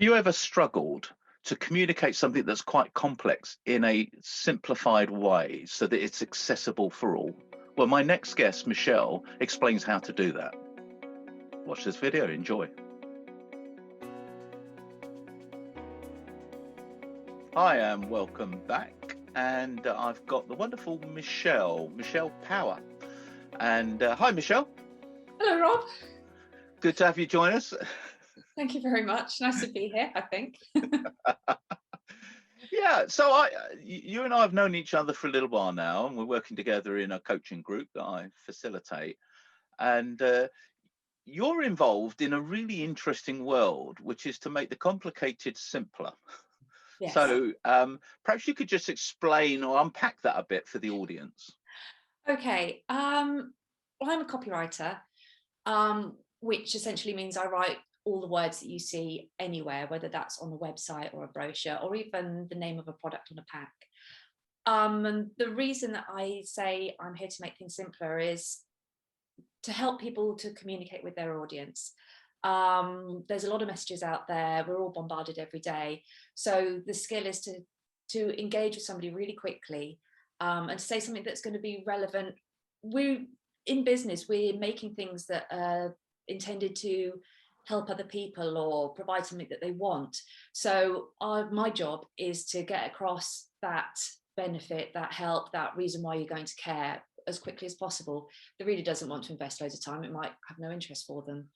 You ever struggled to communicate something that's quite complex in a simplified way so that it's accessible for all? Well, my next guest, Michelle, explains how to do that. Watch this video. Enjoy. Hi, and welcome back. And I've got the wonderful Michelle Power. And hi, Michelle. Hello, Rob. Good to have you join us. Thank you very much. Nice to be here, I think. Yeah, so you and I have known each other for a little while now, and we're working together in a coaching group that I facilitate. And you're involved in a really interesting world, which is to make the complicated simpler. Yes. So perhaps you could just explain or unpack that a bit for the audience. Okay. Well, I'm a copywriter, which essentially means I write all the words that you see anywhere, whether that's on a website or a brochure or even the name of a product on a pack. And the reason that I say I'm here to make things simpler is to help people to communicate with their audience. There's a lot of messages out there. We're all bombarded every day. So the skill is to engage with somebody really quickly and to say something that's going to be relevant. In business, we're making things that are intended to help other people or provide something that they want. So my job is to get across that benefit, that help, that reason why you're going to care as quickly as possible. The reader doesn't want to invest loads of time. It might have no interest for them.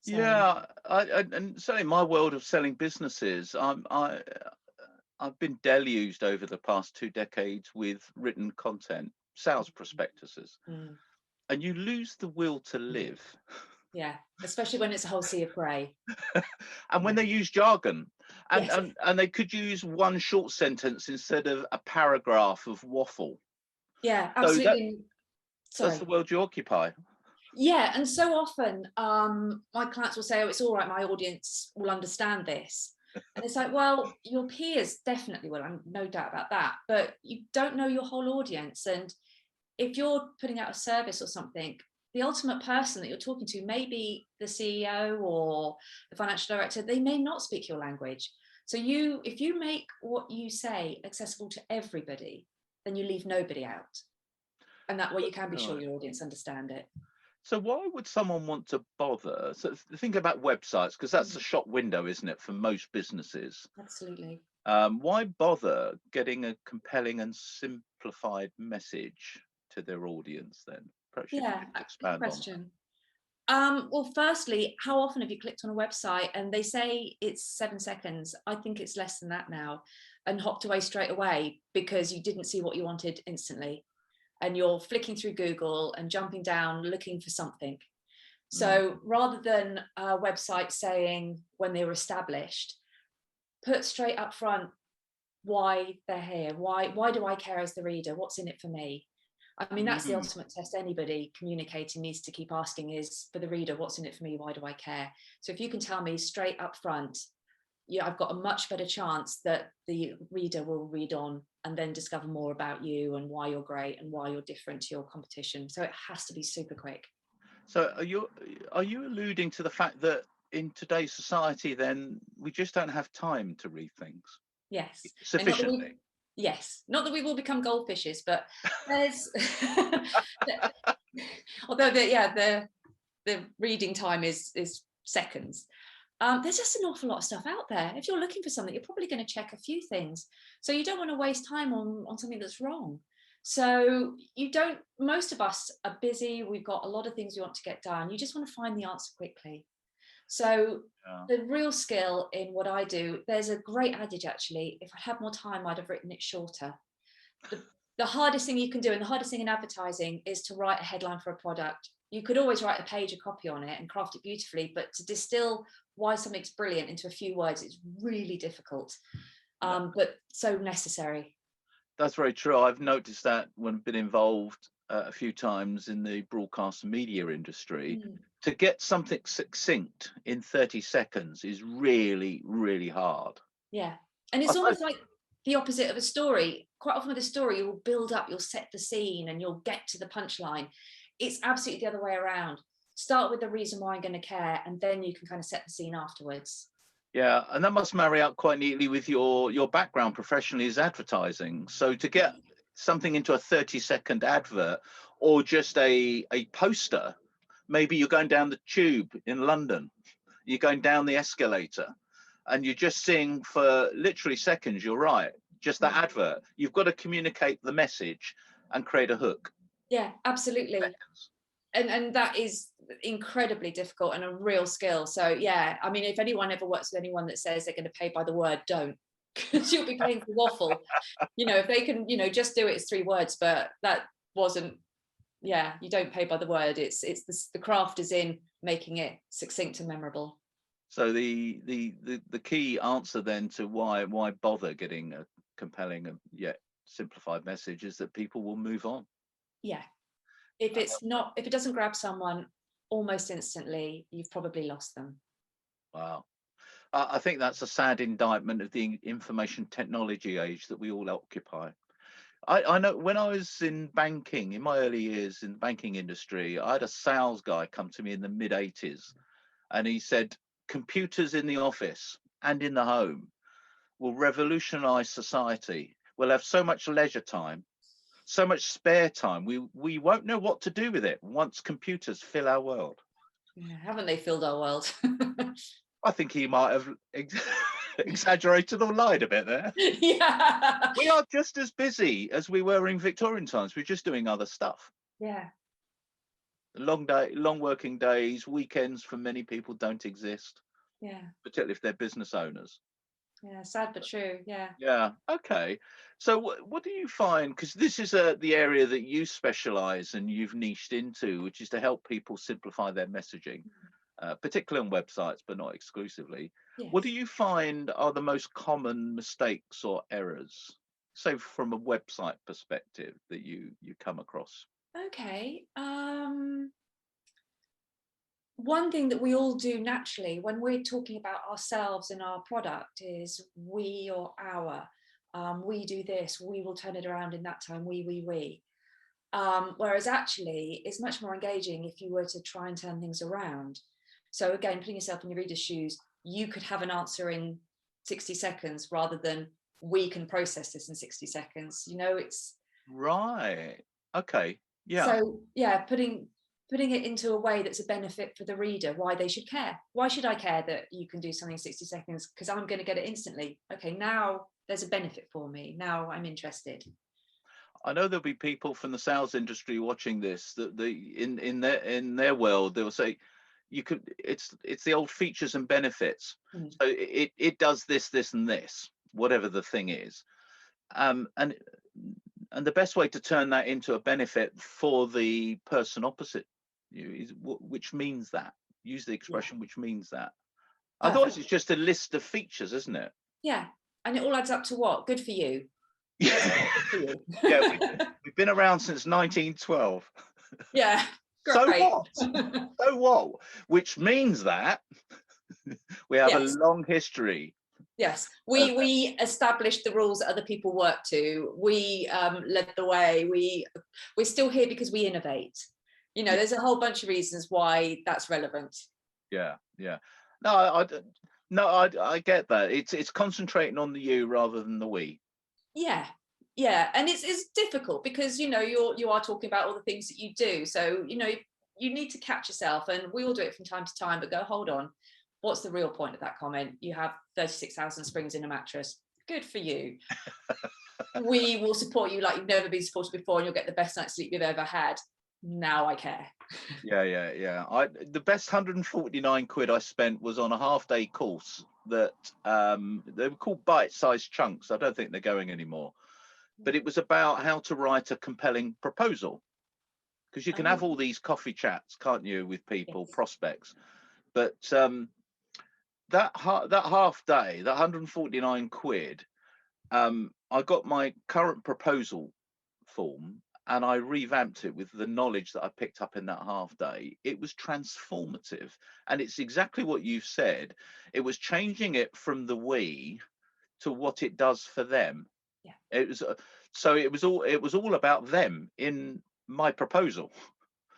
So, Yeah, and certainly in my world of selling businesses, I've been deluged over the past 2 decades with written content, sales prospectuses, and you lose the will to live. yeah, especially when it's a whole sea of grey. And when they use jargon, and, Yes. and they could use one short sentence instead of a paragraph of waffle. Yeah, So absolutely. that's Sorry. the world you occupy. Yeah, and so often my clients will say, oh, it's all right, my audience will understand this. And it's like, well, your peers definitely will, I'm no doubt about that, but you don't know your whole audience. And if you're putting out a service or something, the ultimate person that you're talking to may be the CEO or the financial director. They may not speak your language. So if you make what you say accessible to everybody, then you leave nobody out. And that way you can be sure Right. your audience understand it. So why would someone want to bother? So think about websites, because that's the shop window, isn't it, for most businesses? Absolutely. Why bother getting a compelling and simplified message to their audience then? Perhaps you could Yeah, just good expand on that. question. Well, firstly, how often have you clicked on a website and they say it's 7 seconds? I think it's less than that now, and hopped away straight away because you didn't see what you wanted instantly. And you're flicking through Google and jumping down looking for something. Mm. So rather than a website saying when they were established, put straight up front why they're here. Why do I care as the reader? What's in it for me? I mean, that's the Mm. ultimate test anybody communicating needs to keep asking is, for the reader, what's in it for me? Why do I care? So if you can tell me straight up front, yeah, I've got a much better chance that the reader will read on and then discover more about you and why you're great and why you're different to your competition. So it has to be super quick. So are you alluding to the fact that in today's society, then we just don't have time to read things Yes. And not that we, sufficiently? yes, not that we've all become goldfishes, but there's, although the reading time is seconds. There's just an awful lot of stuff out there. If you're looking for something, you're probably going to check a few things. So you don't want to waste time on something that's wrong. So most of us are busy. We've got a lot of things we want to get done. You just want to find the answer quickly. So Yeah. the real skill in what I do, there's a great adage actually, if I had more time, I'd have written it shorter. The hardest thing you can do and the hardest thing in advertising is to write a headline for a product. You could always write a page of copy on it and craft it beautifully, but to distill why something's brilliant into a few words, it's really difficult, but so necessary. That's very true. I've noticed that when I've been involved a few times in the broadcast and media industry, to get something succinct in 30 seconds is really, really hard. Yeah. And I it's suppose, almost like the opposite of a story. Quite often with a story, you'll build up, you'll set the scene and you'll get to the punchline. It's absolutely the other way around. Start with the reason why I'm going to care, and then you can kind of set the scene afterwards. Yeah, and that must marry up quite neatly with your background professionally is advertising. So to get something into a 30-second advert or just a poster, maybe you're going down the tube in London, you're going down the escalator, and you're just seeing for literally seconds, you're right, just that advert. You've got to communicate the message and create a hook. Yeah, absolutely. And that is incredibly difficult and a real skill. So yeah, I mean, if anyone ever works with anyone that says they're going to pay by the word, don't, because you'll be paying for waffle. If they can, just do it, it's 3 words, but that wasn't. Yeah, you don't pay by the word. It's the craft is in making it succinct and memorable. So the key answer then to why bother getting a compelling and yet simplified message is that people will move on. Yeah. If it doesn't grab someone almost instantly, you've probably lost them. Wow. I think that's a sad indictment of the information technology age that we all occupy. I know when I was in banking, in my early years in the banking industry, I had a sales guy come to me in the mid-80s, and he said, computers in the office and in the home will revolutionize society. We'll have so much leisure time, so much spare time. We won't know what to do with it once computers fill our world. Yeah, haven't they filled our world? I think he might have exaggerated or lied a bit there. Yeah. We are just as busy as we were in Victorian times. We're just doing other stuff. Yeah. Long working days, weekends for many people don't exist. Yeah. Particularly if they're business owners. Yeah, sad but true. Yeah. Yeah. Okay. So what do you find? Because this is the area that you specialize and you've niched into, which is to help people simplify their messaging, particularly on websites, but not exclusively. Yes. What do you find are the most common mistakes or errors, so from a website perspective, that you come across? Okay. One thing that we all do naturally when we're talking about ourselves and our product is we or our. We do this, we will turn it around in that time, we. Whereas actually, it's much more engaging if you were to try and turn things around. So again, putting yourself in your reader's shoes, you could have an answer in 60 seconds rather than we can process this in 60 seconds. It's Right. Okay. Yeah. so yeah, putting it into a way that's a benefit for the reader, why they should care. Why should I care that you can do something in 60 seconds? Because I'm going to get it instantly. Okay, now there's a benefit for me. Now I'm interested. I know there'll be people from the sales industry watching this that in their world they'll say you could it's the old features and benefits. So it does this and this, whatever the thing is. And the best way to turn that into a benefit for the person opposite you is which means that. Use the expression which means that. Otherwise it's just a list of features, isn't it? Yeah. And it all adds up to what? Good for you. Yeah, we've been around since 1912. Yeah. So Great. what? So what? Which means that we have a long history. Yes, we established the rules that other people work to. We led the way. We're still here because we innovate. There's a whole bunch of reasons why that's relevant. Yeah. No, I get that. It's concentrating on the you rather than the we. Yeah, and it's difficult because you are talking about all the things that you do. So you need to catch yourself, and we all do it from time to time. But go, hold on, what's the real point of that comment? You have 36,000 springs in a mattress. Good for you. We will support you like you've never been supported before, and you'll get the best night's sleep you've ever had. Now I care. Yeah. The best 149 quid I spent was on a half-day course that they were called Bitesized Chunks. I don't think they're going anymore, but it was about how to write a compelling proposal, because you can have all these coffee chats, can't you, with people, prospects, but that half day, that 149 quid, I got my current proposal form and I revamped it with the knowledge that I picked up in that half day. It was transformative. And it's exactly what you've said. It was changing it from the we to what it does for them. Yeah. It was so it was all about them in my proposal.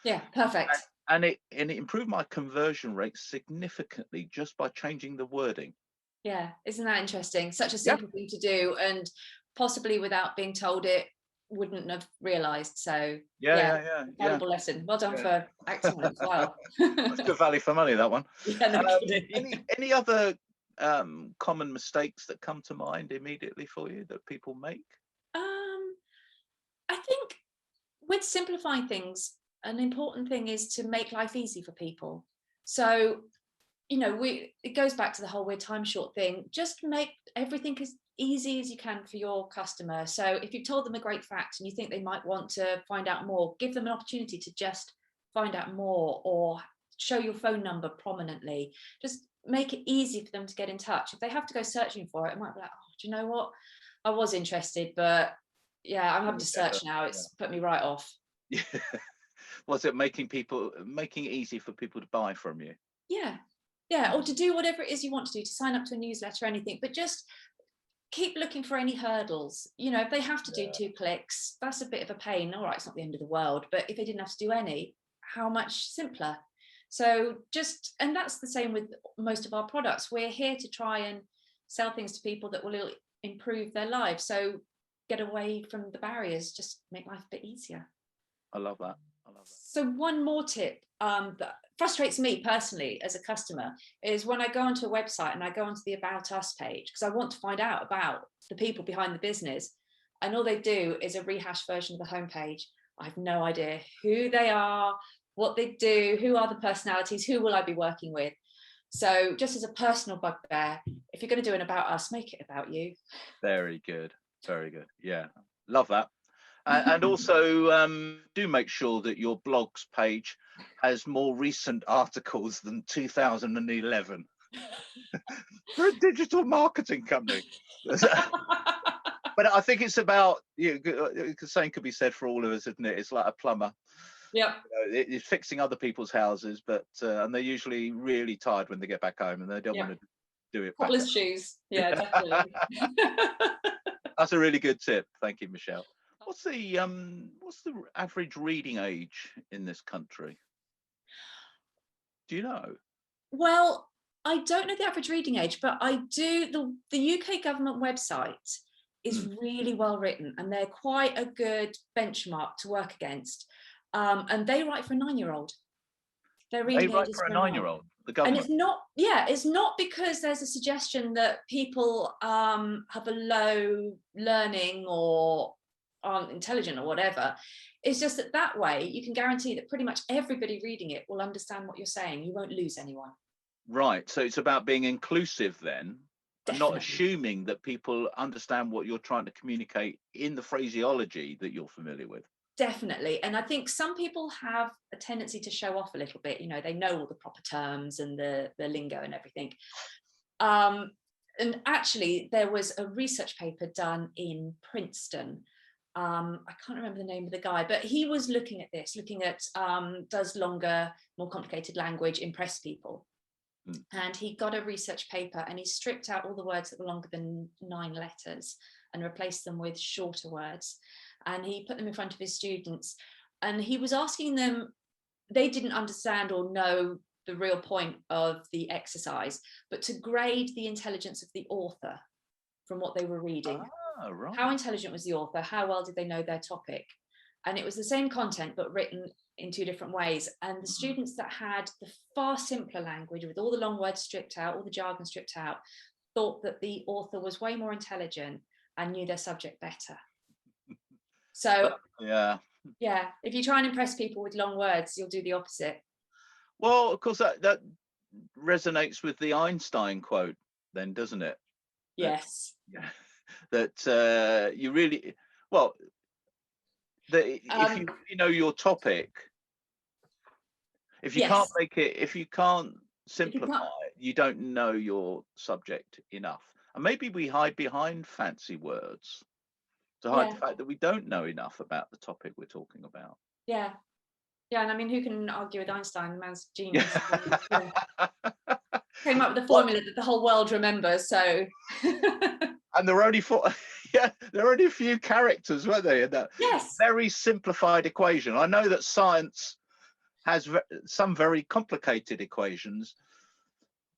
Yeah, perfect. And it improved my conversion rate significantly just by changing the wording. Yeah, isn't that interesting? Such a Yeah. simple thing to do, and possibly without being told it, wouldn't have realised. So yeah, Yeah. valuable lesson. Well done Yeah. for acting on it as well. That's good value for money, that one. Yeah, no kidding. Any other common mistakes that come to mind immediately for you that people make? I think with simplifying things, an important thing is to make life easy for people. So, it goes back to the whole we're time short thing. Just make everything as easy as you can for your customer. So if you've told them a great fact and you think they might want to find out more, give them an opportunity to just find out more, or show your phone number prominently. Just make it easy for them to get in touch. If they have to go searching for it, it might be like, oh, do you know what? I was interested, but yeah, I'm having to search now. It's put me right off. Yeah. Was it making it easy for people to buy from you? Yeah, or to do whatever it is you want to do, to sign up to a newsletter or anything, but just keep looking for any hurdles. If they have to do 2 clicks, that's a bit of a pain. All right, it's not the end of the world, but if they didn't have to do any, how much simpler? So and that's the same with most of our products. We're here to try and sell things to people that will improve their lives. So get away from the barriers, just make life a bit easier. I love that. So one more tip that frustrates me personally as a customer is when I go onto a website and I go onto the About Us page, because I want to find out about the people behind the business, and all they do is a rehashed version of the homepage. I have no idea who they are, what they do, who are the personalities, who will I be working with. So just as a personal bugbear, if you're going to do an About Us, make it about you. Very good. Yeah, love that. And also do make sure that your blogs page has more recent articles than 2011 for a digital marketing company. But I think it's about, the same could be said for all of us, isn't it? It's like a plumber. Yep. It's fixing other people's houses, but and they're usually really tired when they get back home and they don't want to do it back. Cobbler's shoes. Yeah, definitely. That's a really good tip. Thank you, Michelle. What's the average reading age in this country? Do you know? Well, I don't know the average reading age, but I do. The UK government website is really well written, and they're quite a good benchmark to work against. And they write for a 9-year-old. Their reading age is for a 9-year-old. The government. And it's not because there's a suggestion that people have a low learning or aren't intelligent or whatever. It's just that way you can guarantee that pretty much everybody reading it will understand what you're saying. You won't lose anyone. Right. So it's about being inclusive then, and Definitely. not assuming that people understand what you're trying to communicate in the phraseology that you're familiar with. Definitely. And I think some people have a tendency to show off a little bit. They know all the proper terms and the lingo and everything. And actually, there was a research paper done in Princeton. I can't remember the name of the guy, but he was looking at does longer, more complicated language impress people? And he got a research paper and he stripped out all the words that were longer than 9 letters and replaced them with shorter words. And he put them in front of his students and he was asking them, they didn't understand or know the real point of the exercise, but to grade the intelligence of the author from what they were reading. Right. How intelligent was the author? How well did they know their topic? And it was the same content, but written in 2 different ways. And the students that had the far simpler language with all the long words stripped out, all the jargon stripped out, thought that the author was way more intelligent and knew their subject better. So yeah, if you try and impress people with long words, you'll do the opposite. Well, of course, that resonates with the Einstein quote then, doesn't it? Yes. That you really, well, if you really know your topic, if you can't make it, if you can't simplify it, you don't know your subject enough. And maybe we hide behind fancy words to hide the fact that we don't know enough about the topic we're talking about. Yeah, and I mean, who can argue with Einstein? The man's genius. Came up with a formula that the whole world remembers. So, and there were only there were only a few characters, weren't they, in that very simplified equation? I know that science has some very complicated equations,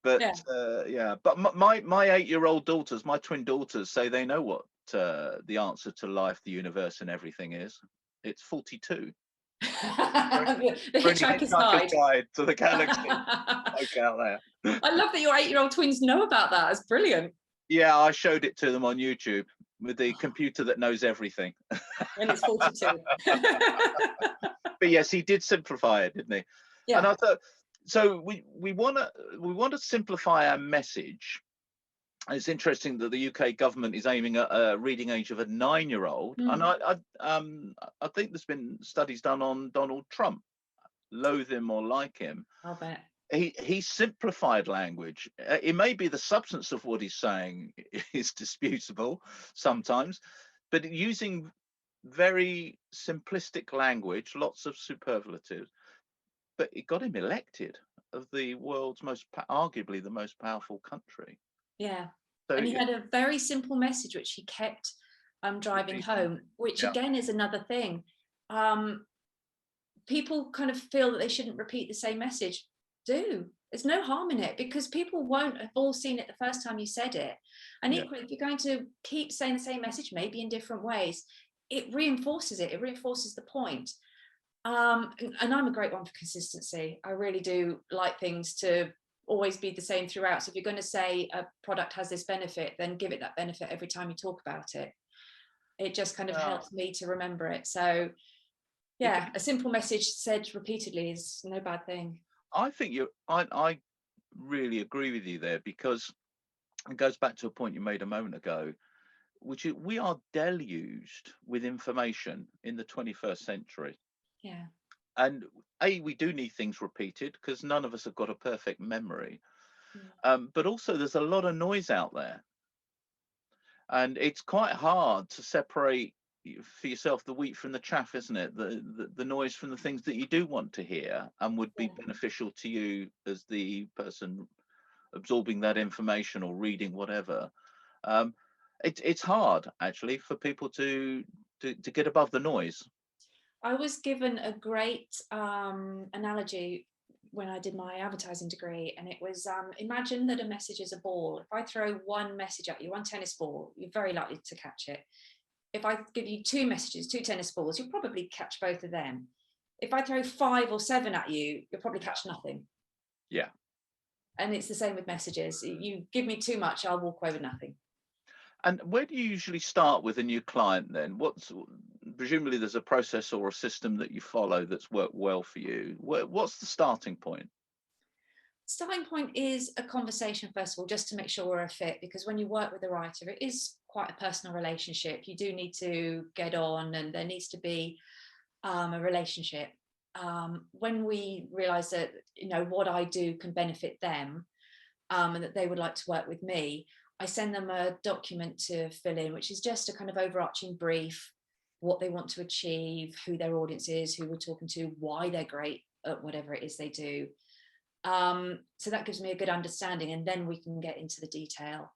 But Yeah. yeah, but my 8-year-old daughters, my twin daughters, say they know what the answer to life, the universe, and everything is. It's 42. The For any Hitchhiker's Hitchhiker's Guide. Guide to the Galaxy. I Okay, out there. love that your 8-year-old twins know about that. It's brilliant. Yeah, I showed it to them on YouTube with the computer that knows everything. When it's 42. But yes, he did simplify it, didn't he? And Yeah. I thought, so we want to simplify our message. And it's interesting that the UK government is aiming at a reading age of a 9-year-old, and I think there's been studies done on Donald Trump. Loathe him or like him, I'll bet. he simplified language. It may be the substance of what he's saying is disputable sometimes, but using very simplistic language, lots of superlatives, but it got him elected of the world's arguably the most powerful country. Yeah. So And he had a very simple message which he kept driving home, which yeah, again is another thing. People kind of feel that they shouldn't repeat the same message. There's no harm in it, because people won't have all seen it the first time you said it. And yeah. equally, if you're going to keep saying the same message, maybe in different ways, it reinforces the point. And I'm a great one for consistency. I really do like things to always be the same throughout. So if you're going to say a product has this benefit, then give it that benefit every time you talk about it. It just kind of helps me to remember it. So yeah, a simple message said repeatedly is no bad thing. I think I really agree with you there, because it goes back to a point you made a moment ago, which is we are deluged with information in the 21st century. Yeah. And we do need things repeated, because none of us have got a perfect memory. But also there's a lot of noise out there, and it's quite hard to separate for yourself the wheat from the chaff, isn't it? The noise from the things that you do want to hear and would be beneficial to you as the person absorbing that information or reading whatever. It's hard actually for people to get above the noise. I was given a great analogy when I did my advertising degree, and it was imagine that a message is a ball. If I throw one message at you, one tennis ball, you're very likely to catch it. If I give you two messages, two tennis balls, you'll probably catch both of them. If I throw 5 or 7 at you, you'll probably catch nothing. Yeah. And it's the same with messages. You give me too much, I'll walk away with nothing. And where do you usually start with a new client then? Presumably there's a process or a system that you follow that's worked well for you. What's the starting point? Starting point is a conversation, first of all, just to make sure we're a fit, because when you work with a writer, it is quite a personal relationship. You do need to get on, and there needs to be a relationship. When we realize that, what I do can benefit them, and that they would like to work with me, I send them a document to fill in, which is just a kind of overarching brief, what they want to achieve, who their audience is, who we're talking to, why they're great at whatever it is they do. So that gives me a good understanding, and then we can get into the detail.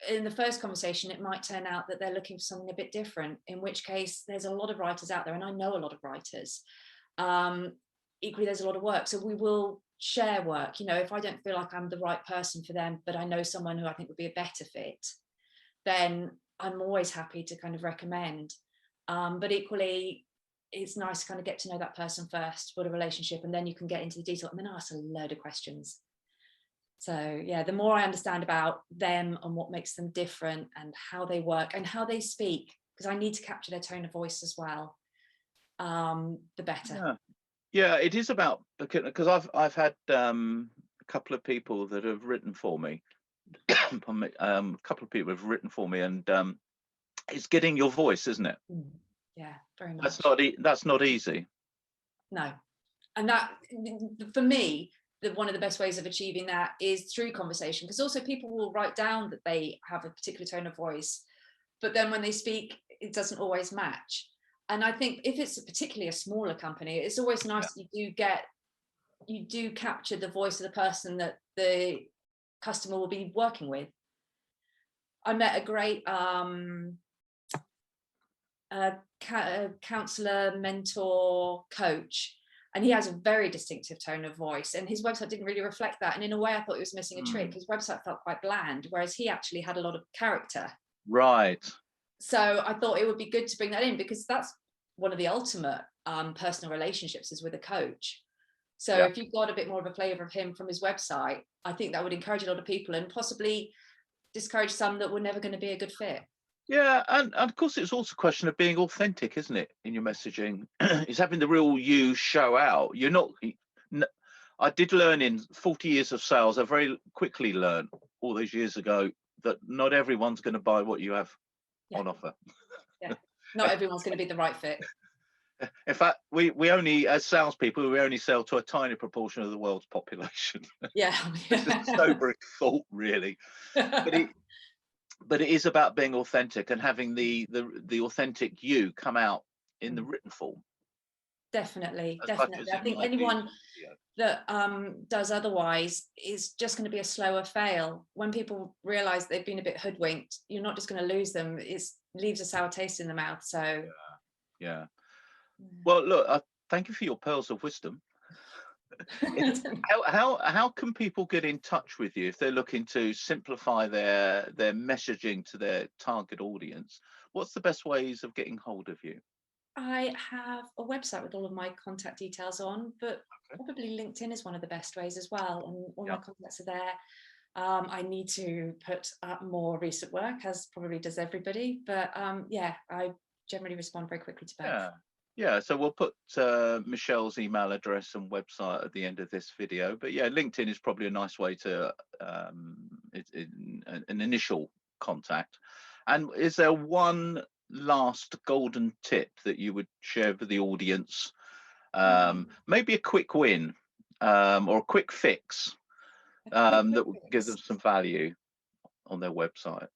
In the first conversation, it might turn out that they're looking for something a bit different, in which case there's a lot of writers out there, and I know a lot of writers. Equally, there's a lot of work, so we will share work. If I don't feel like I'm the right person for them, but I know someone who I think would be a better fit, then I'm always happy to kind of recommend. But equally, it's nice to kind of get to know that person first, build a relationship, and then you can get into the detail and then ask a load of questions. So yeah, the more I understand about them and what makes them different and how they work and how they speak, because I need to capture their tone of voice as well, the better. Yeah, it is about, because I've had a couple of people that have written for me. A couple of people have written for me, and it's getting your voice, isn't it? Yeah, very much. That's not easy. No, and that, for me, one of the best ways of achieving that is through conversation, because also people will write down that they have a particular tone of voice, but then when they speak, it doesn't always match. And I think if it's particularly a smaller company, it's always nice that you do capture the voice of the person that the customer will be working with. I met a great counselor, mentor, coach, And he has a very distinctive tone of voice, and his website didn't really reflect that. And in a way, I thought he was missing a trick. His website felt quite bland, whereas he actually had a lot of character. Right. So I thought it would be good to bring that in, because that's one of the ultimate personal relationships, is with a coach. So if you got a bit more of a flavor of him from his website, I think that would encourage a lot of people, and possibly discourage some that were never going to be a good fit. Yeah, and of course it's also a question of being authentic, isn't it, in your messaging? It's having the real you show out. You're not. I did learn in 40 years of sales. I very quickly learned all those years ago that not everyone's going to buy what you have on offer. Yeah, not everyone's going to be the right fit. In fact, we only, as salespeople, we only sell to a tiny proportion of the world's population. Yeah, It's a sobering thought, really. But it is about being authentic and having the authentic you come out in the written form. Definitely. I think anyone that does otherwise is just going to be a slower fail. When people realize they've been a bit hoodwinked, you're not just going to lose them. It leaves a sour taste in the mouth. So yeah. Well, look, thank you for your pearls of wisdom. How can people get in touch with you if they're looking to simplify their messaging to their target audience? What's the best ways of getting hold of you? I have a website with all of my contact details on, but probably LinkedIn is one of the best ways as well, and all my contacts are there. I need to put up more recent work, as probably does everybody, but I generally respond very quickly to both. Yeah, so we'll put Michelle's email address and website at the end of this video. But yeah, LinkedIn is probably a nice way to an initial contact. And is there one last golden tip that you would share with the audience? Maybe a quick win or a quick fix that would give them some value on their website.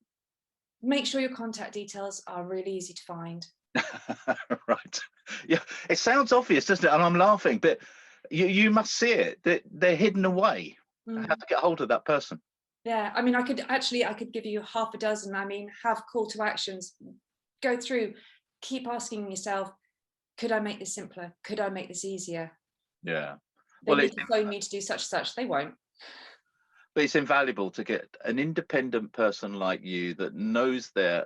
Make sure your contact details are really easy to find. Right. Yeah, it sounds obvious, doesn't it? And I'm laughing, but you must see it, that they're hidden away. How to get hold of that person. Yeah, I mean, I could give you half a dozen. I mean, have call to actions, go through, keep asking yourself, could I make this simpler? Could I make this easier? Yeah. They need to phone me to do such. They won't. But it's invaluable to get an independent person like you that knows their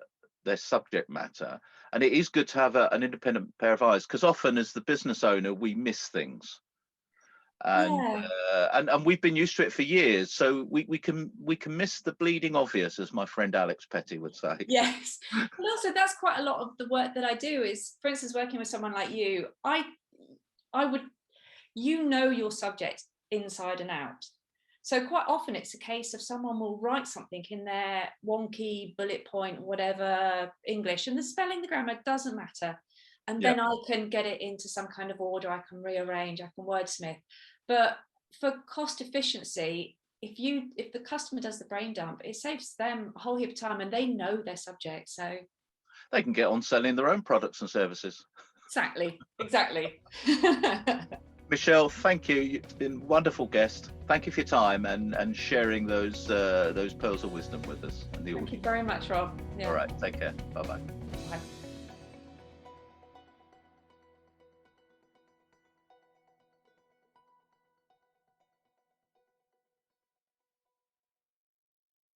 subject matter. And it is good to have an independent pair of eyes, because often as the business owner, we miss things. And we've been used to it for years, so we can miss the bleeding obvious, as my friend Alex Petty would say. Yes. And also that's quite a lot of the work that I do is, for instance, working with someone like you, I would, your subject inside and out. So quite often it's a case of someone will write something in their wonky bullet point, whatever English, and the spelling, the grammar doesn't matter. And then I can get it into some kind of order, I can rearrange, I can wordsmith. But for cost efficiency, if the customer does the brain dump, it saves them a whole heap of time, and they know their subject. So they can get on selling their own products and services. Exactly. Michelle, thank you. You've been a wonderful guest. Thank you for your time and sharing those pearls of wisdom with us and the audience. Thank you very much, Rob. All right, take care. Bye-bye. Bye.